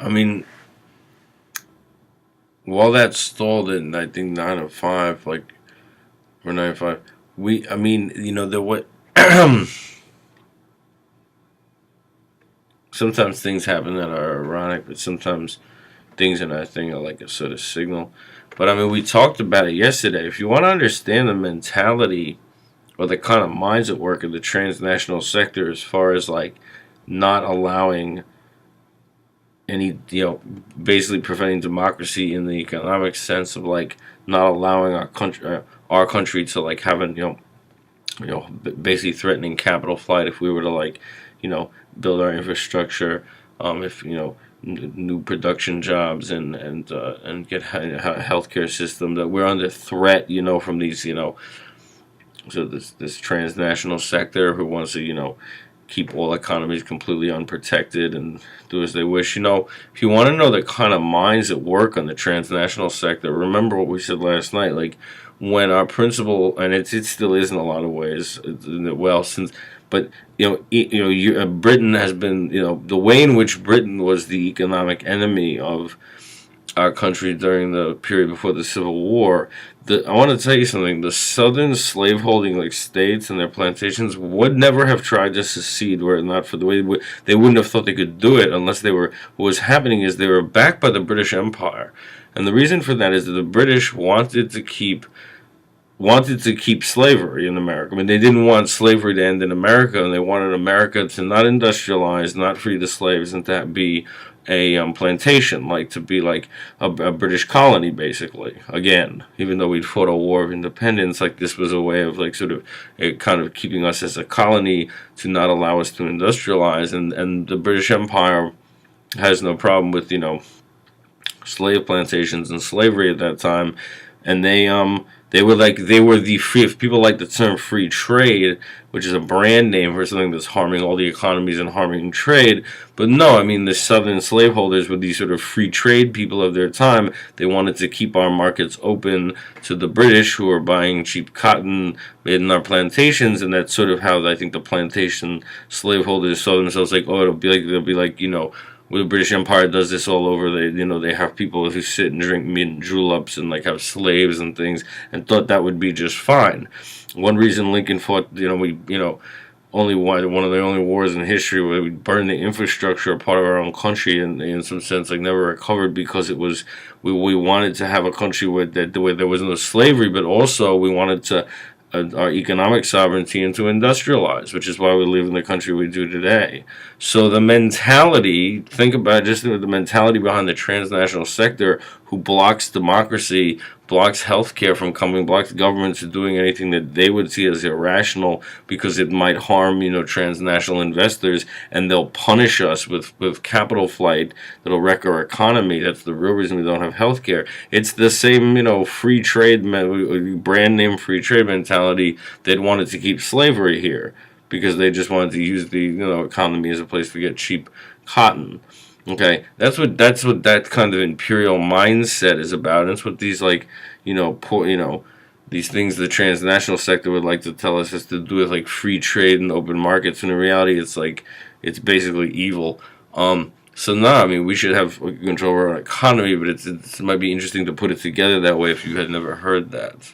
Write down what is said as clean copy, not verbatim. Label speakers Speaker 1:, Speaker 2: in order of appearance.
Speaker 1: I mean, while that stalled in, I think 9 to 5, like or 9 to 5, I mean, there what. Sometimes things happen that are ironic, but sometimes things in that thing are like a sort of signal. But I mean, we talked about it yesterday. If you want to understand the mentality or the kind of minds at work in the transnational sector, as far as like not allowing any, basically preventing democracy in the economic sense of like not allowing our country to like have an, basically threatening capital flight if we were to like, you know, build our infrastructure, if new production jobs and get a healthcare system that we're under threat, from these, so this transnational sector who wants to, keep all economies completely unprotected and do as they wish. If you want to know the kind of minds at work on the transnational sector, remember what we said last night. Like when our principal, and it still is in a lot of ways, well, since, but Britain has been, the way in which Britain was the economic enemy of our country during the period before the Civil War. I want to tell you something. The southern slaveholding like states and their plantations would never have tried to secede were it not for the way they wouldn't have thought they could do it unless they were. What was happening is they were backed by the British Empire, and the reason for that is that the British wanted to keep slavery in America. I mean, they didn't want slavery to end in America, and they wanted America to not industrialize, not free the slaves, and to be a plantation, like to be like a British colony, basically. Again, even though we'd fought a war of independence, like this was a way of like sort of kind of keeping us as a colony to not allow us to industrialize, and the British Empire has no problem with slave plantations and slavery at that time, and they were the free. If people like the term free trade, which is a brand name for something that's harming all the economies and harming trade, but no, I mean the southern slaveholders were these sort of free trade people of their time. They wanted to keep our markets open to the British, who were buying cheap cotton made in our plantations, and that's sort of how I think the plantation slaveholders saw themselves, like, oh, they'll be like, well, the British Empire does this all over. They have people who sit and drink mint juleps and like have slaves and things, and thought that would be just fine. One reason Lincoln fought, only one of the only wars in history where we burned the infrastructure, a part of our own country, and in some sense, like never recovered, because it was we wanted to have a country where there was no slavery, but also we wanted to our economic sovereignty and to industrialize, which is why we live in the country we do today. So the mentality, think about just the mentality behind the transnational sector who blocks democracy, blocks healthcare from coming, blocks governments from doing anything that they would see as irrational because it might harm, transnational investors, and they'll punish us with capital flight that'll wreck our economy. That's the real reason we don't have healthcare. It's the same, free trade, brand name free trade mentality that wanted to keep slavery here because they just wanted to use the economy as a place to get cheap cotton. Okay, that's what that kind of imperial mindset is about. That's what these these things the transnational sector would like to tell us has to do with like free trade and open markets. And in reality, it's like it's basically evil. So no, I mean we should have control over our economy, but it might be interesting to put it together that way if you had never heard that.